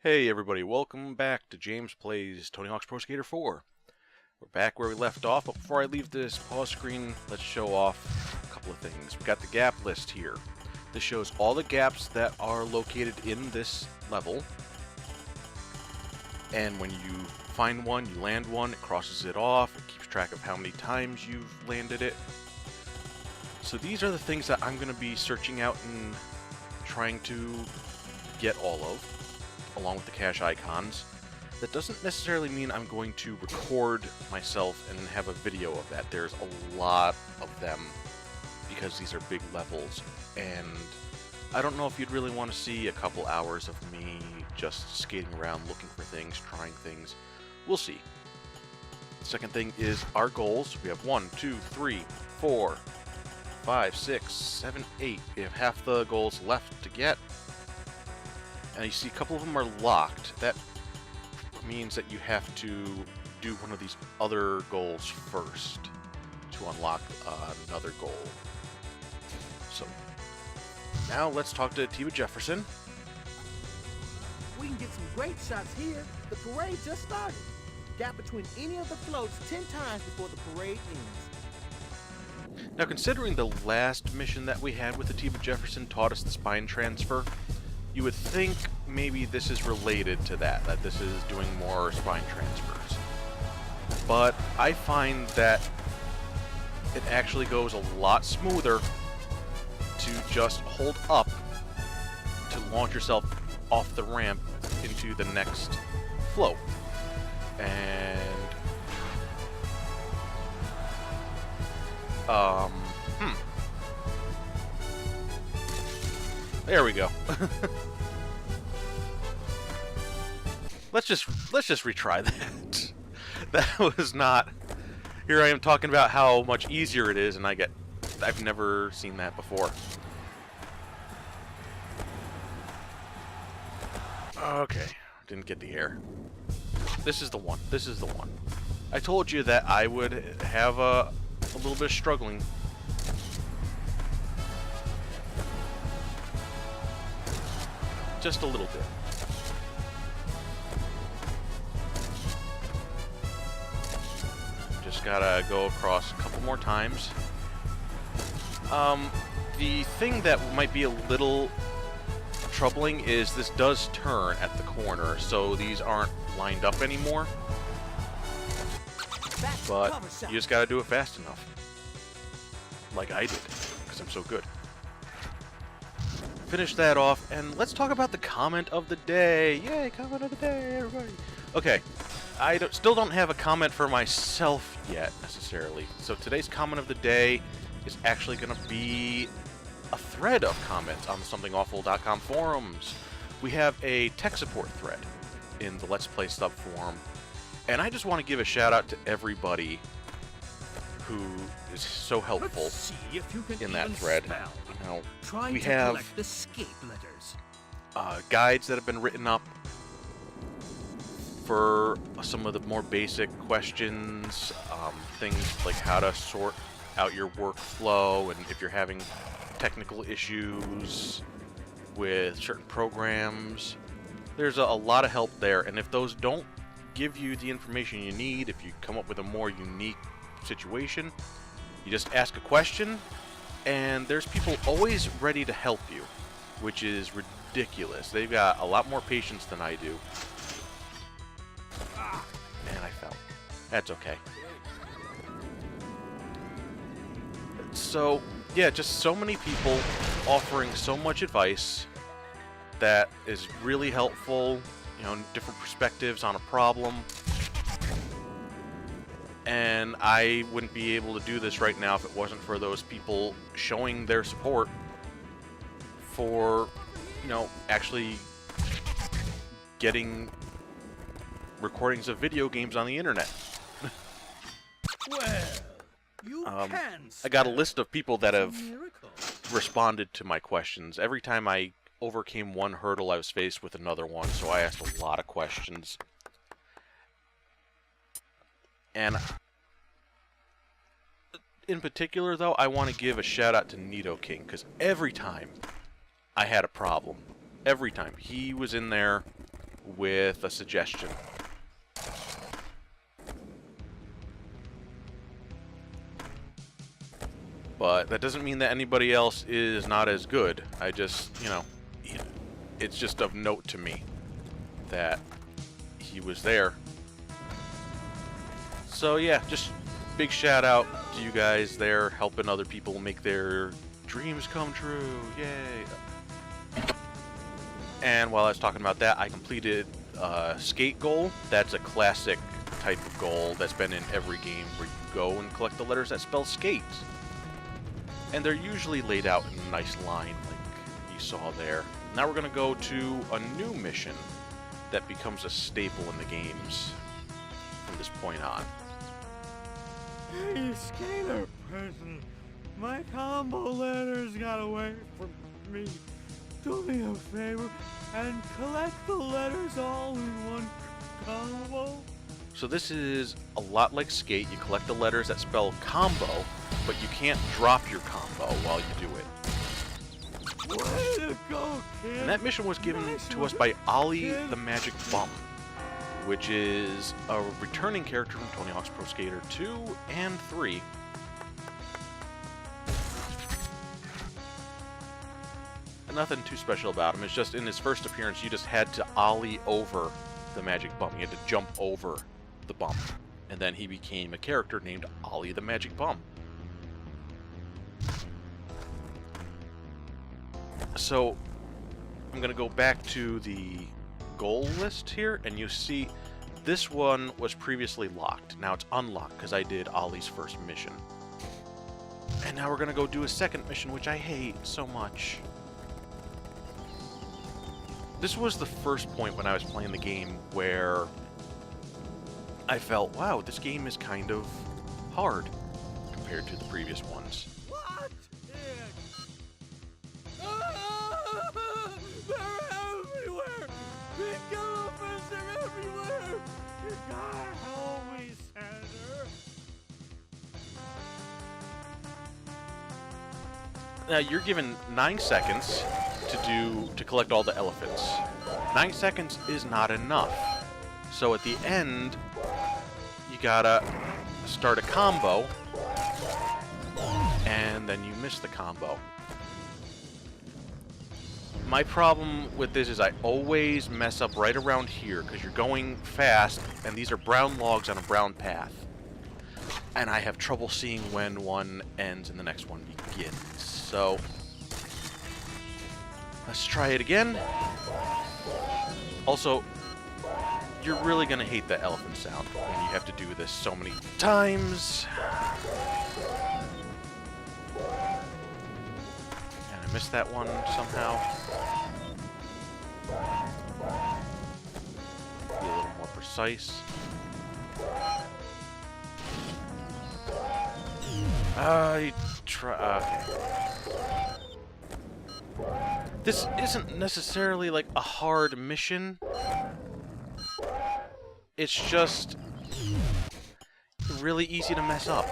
Hey everybody, welcome back to James Plays Tony Hawk's Pro Skater 4. We're back where we left off, but before I leave this pause screen, let's show off a couple of things. We've got the gap list here. This shows all the gaps that are located in this level. And when you find one, you land one, it crosses it off, it keeps track of how many times you've landed it. So these are the things that I'm going to be searching out and trying to get all of, along with the cache icons. That doesn't necessarily mean I'm going to record myself and have a video of that. There's a lot of them because these are big levels, and I don't know if you'd really want to see a couple hours of me just skating around looking for things, trying things. We'll see. The second thing is our goals. We have 1, 2, 3, 4, 5, 6, 7, 8. We have half the goals left to get. And you see a couple of them are locked. That means that you have to do one of these other goals first to unlock another goal. So now let's talk to Tiva Jefferson. We can get some great shots here. The parade just started. Gap between any of the floats 10 times before the parade ends. Now, considering the last mission that we had with the Tiva Jefferson taught us the spine transfer, you would think maybe this is related to that this is doing more spine transfers. But I find that it actually goes a lot smoother to just hold up to launch yourself off the ramp into the next float. And there we go. Let's just retry that. That was not. Here I am talking about how much easier it is, and I've never seen that before. Okay, didn't get the air. This is the one. This is the one. I told you that I would have a little bit of struggling. Just a little bit. Just gotta go across a couple more times. The thing that might be a little troubling is this does turn at the corner, so these aren't lined up anymore. But you just gotta do it fast enough. Like I did, because I'm so good. Finish that off, and let's talk about the comment of the day. Yay, comment of the day, everybody. Okay, I still don't have a comment for myself yet, necessarily. So today's comment of the day is actually going to be a thread of comments on the somethingawful.com forums. We have a tech support thread in the Let's Play sub forum, and I just want to give a shout out to everybody who is so helpful in that thread. Now, we have guides that have been written up for some of the more basic questions, things like how to sort out your workflow, and if you're having technical issues with certain programs. There's a lot of help there, and if those don't give you the information you need, if you come up with a more unique situation, you just ask a question, and there's people always ready to help you, which is ridiculous. They've got a lot more patience than I do. And I fell. That's okay. So, yeah, just so many people offering so much advice that is really helpful, you know, different perspectives on a problem. And I wouldn't be able to do this right now if it wasn't for those people showing their support for, you know, actually getting recordings of video games on the internet. Well, you can I got a list of people that have responded to my questions. Every time I overcame one hurdle, I was faced with another one, so I asked a lot of questions. And in particular, though, I want to give a shout out to Nido King, because every time I had a problem, every time he was in there with a suggestion. But that doesn't mean that anybody else is not as good. I just, you know, it's just of note to me that he was there. So yeah, just big shout out to you guys there, helping other people make their dreams come true. Yay. And while I was talking about that, I completed skate goal. That's a classic type of goal that's been in every game where you go and collect the letters that spell skate. And they're usually laid out in a nice line like you saw there. Now we're going to go to a new mission that becomes a staple in the games from this point on. Hey, skater person, my combo letters got away from me. Do me a favor and collect the letters all in one combo. So this is a lot like Skate. You collect the letters that spell combo, but you can't drop your combo while you do it. Way to go, kid. And that mission was given to us by Ollie the Magic Bum, which is a returning character from Tony Hawk's Pro Skater 2 and 3. And nothing too special about him. It's just in his first appearance, you just had to ollie over the Magic Bum. You had to jump over the bump. And then he became a character named Ollie the Magic Bum. So, I'm going to go back to the goal list here, and you see this one was previously locked. Now it's unlocked because I did Ollie's first mission. And now we're going to go do a second mission, which I hate so much. This was the first point when I was playing the game where I felt, wow, this game is kind of hard compared to the previous ones. What? They're everywhere! Big elephants are everywhere! You gotta help me, Senator! Now you're given 9 seconds to collect all the elephants. 9 seconds is not enough. So at the end, you gotta start a combo, and then you miss the combo. My problem with this is I always mess up right around here because you're going fast, and these are brown logs on a brown path. And I have trouble seeing when one ends and the next one begins. So let's try it again. Also, you're really going to hate the elephant sound when you have to do this so many times. And I missed that one somehow. Be a little more precise. I try. Okay. This isn't necessarily like a hard mission. It's just really easy to mess up.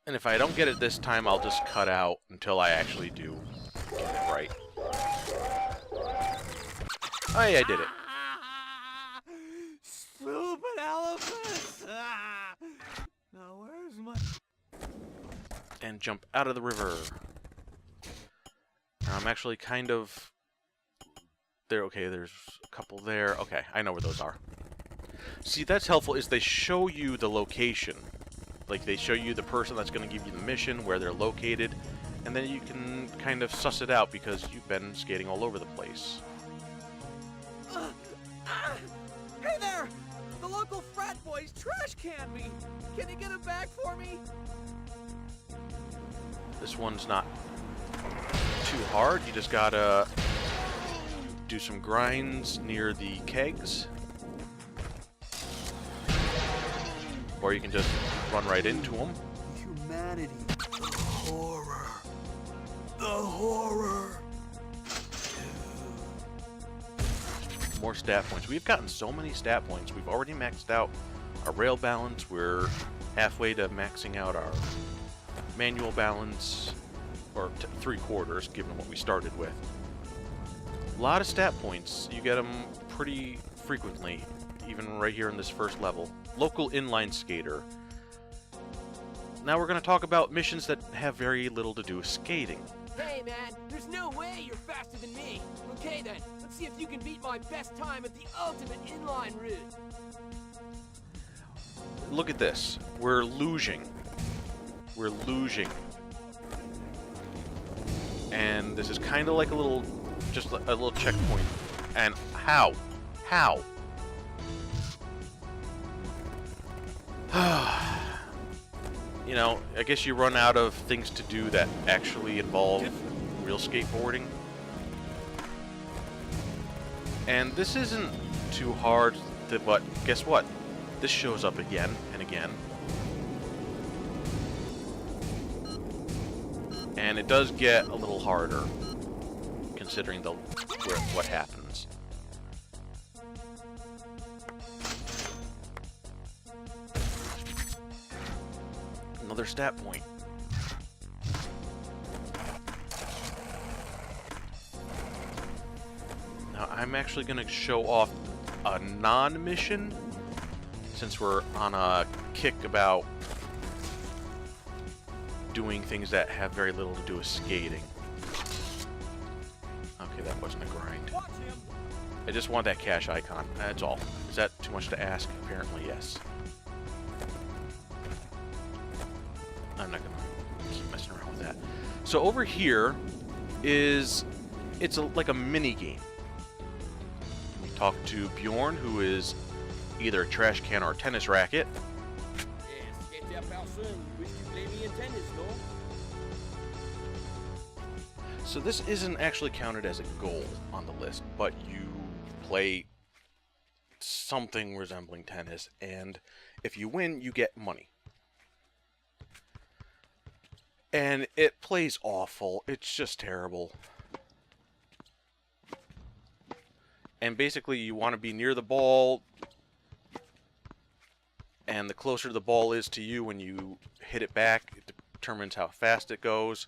And if I don't get it this time, I'll just cut out until I actually do get it right. Oh yeah, I did it. Stupid elephants! Now where's my... And jump out of the river. Now I'm actually kind of... There, okay, there's a couple there. Okay, I know where those are. See, that's helpful, is they show you the location. Like, they show you the person that's going to give you the mission, where they're located, and then you can kind of suss it out because you've been skating all over the place. Hey there! The local frat boys trash can me! Can you get it back for me? This one's not too hard. You just gotta do some grinds near the kegs. Or you can just run right into them. Humanity. The horror. The horror. More stat points. We've gotten so many stat points. We've already maxed out our rail balance. We're halfway to maxing out our manual balance. or 3/4, given what we started with. A lot of stat points. You get them pretty frequently, even right here in this first level. Local inline skater. Now we're going to talk about missions that have very little to do with skating. Hey man, there's no way you're faster than me. Okay then, let's see if you can beat my best time at the ultimate inline route. Look at this. We're losing. We're losing. And this is kind of like a little, just a little checkpoint. And how? How? You know, I guess you run out of things to do that actually involve real skateboarding. And this isn't too hard, but guess what? This shows up again and again. And it does get a little harder, considering what happens. Another stat point. Now I'm actually going to show off a non-mission, since we're on a kick about doing things that have very little to do with skating. Okay, that wasn't a grind. I just want that cash icon. That's all. Is that too much to ask? Apparently, yes. I'm not gonna keep messing around with that. So over here is, like a mini game. We talk to Bjorn, who is either a trash can or a tennis racket. So this isn't actually counted as a goal on the list, but you play something resembling tennis, and if you win, you get money. And it plays awful. It's just terrible. And basically, you want to be near the ball, and the closer the ball is to you when you hit it back, it determines how fast it goes.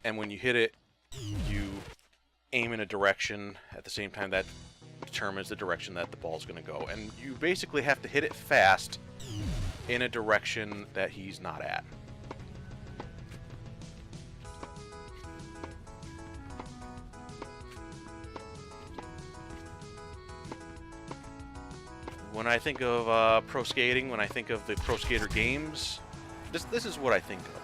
And when you hit it, you aim in a direction at the same time that determines the direction that the ball's going to go. And you basically have to hit it fast in a direction that he's not at. When I think of pro skating, when I think of the Pro Skater games, this is what I think of.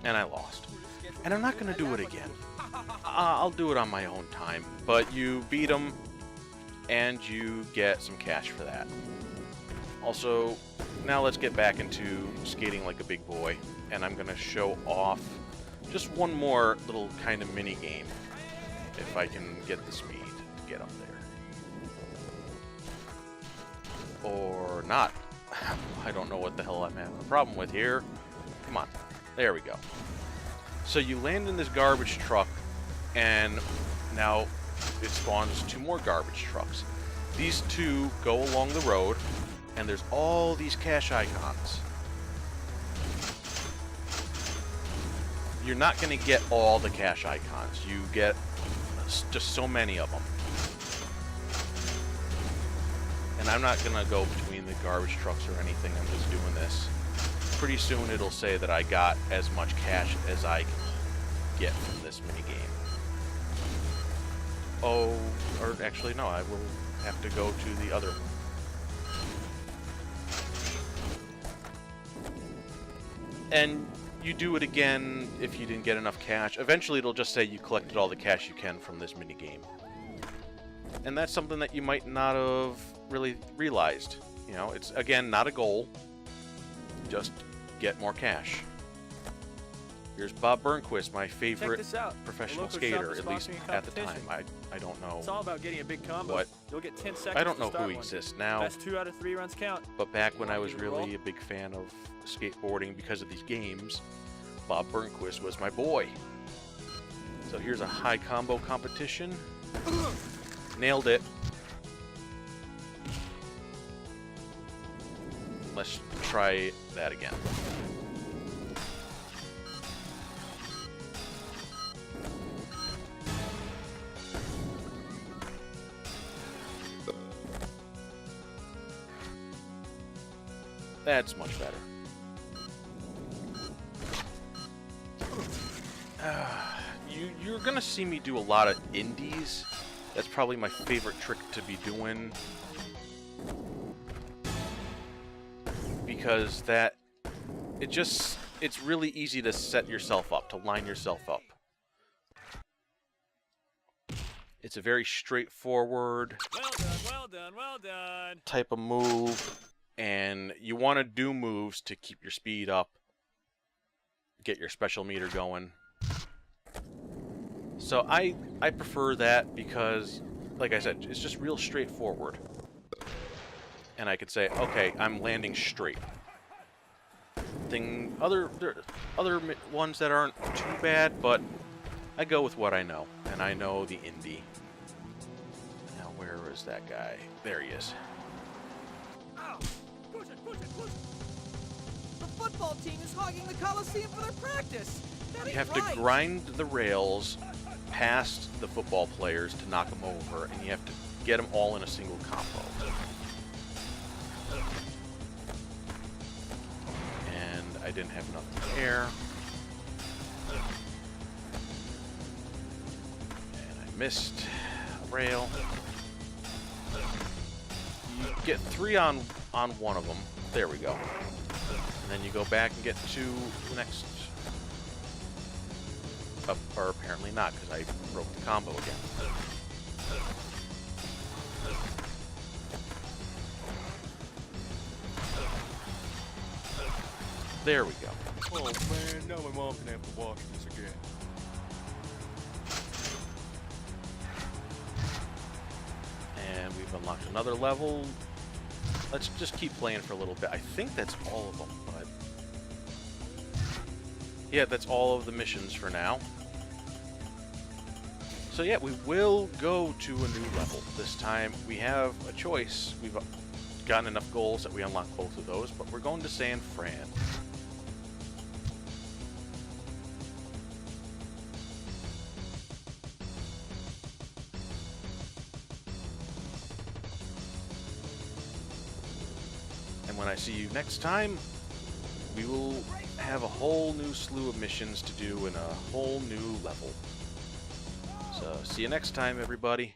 And I lost. And I'm not going to do it again. I'll do it on my own time. But you beat them, and you get some cash for that. Also, now let's get back into skating like a big boy. And I'm going to show off just one more little kind of mini game, if I can get the speed to get up there. Or not. I don't know what the hell I'm having a problem with here. Come on. There we go. So you land in this garbage truck, and now it spawns 2 more garbage trucks. These 2 go along the road, and there's all these cash icons. You're not going to get all the cash icons. You get just so many of them. And I'm not going to go between the garbage trucks or anything. I'm just doing this. Pretty soon it'll say that I got as much cash as I can get from this minigame. Oh, or actually no, I will have to go to the other one. And you do it again if you didn't get enough cash. Eventually it'll just say you collected all the cash you can from this minigame. And that's something that you might not have really realized. You know, it's, again, not a goal. Just get more cash. Here's Bob Burnquist, my favorite professional skater, at least at the time. I don't know. It's all about getting a big combo. What? You'll get 10 seconds. I don't know to start who one. exists now. Best 2 out of 3 runs count. But back when I was really a big fan of skateboarding because of these games, Bob Burnquist was my boy. So here's a high combo competition. Nailed it. let's try that again. That's much better. You're gonna see me do a lot of indies. That's probably my favorite trick to be doing. Because it's really easy to set yourself up, to line yourself up. It's a very straightforward Well done. type of move, and you want to do moves to keep your speed up, get your special meter going. So I prefer that because, like I said, it's just real straightforward. And I could say, okay, I'm landing straight. Other ones that aren't too bad, but I go with what I know, and I know the indie. Now, where is that guy? There he is. Ow! Push it! The football team is hogging the Coliseum for their practice. That You ain't have right. to grind the rails past the football players to knock them over, and you have to get them all in a single combo. I didn't have enough air. And I missed a rail. You get 3 on one of them. There we go. And then you go back and get to the next... or apparently not, because I broke the combo again. There we go. Oh man, now my mom can have to watch this again. And we've unlocked another level. Let's just keep playing for a little bit. I think that's all of them, but... yeah, that's all of the missions for now. So yeah, we will go to a new level. This time we have a choice. We've gotten enough goals that we unlock both of those, but we're going to San Fran. And when I see you next time, we will have a whole new slew of missions to do in a whole new level. So, see you next time, everybody.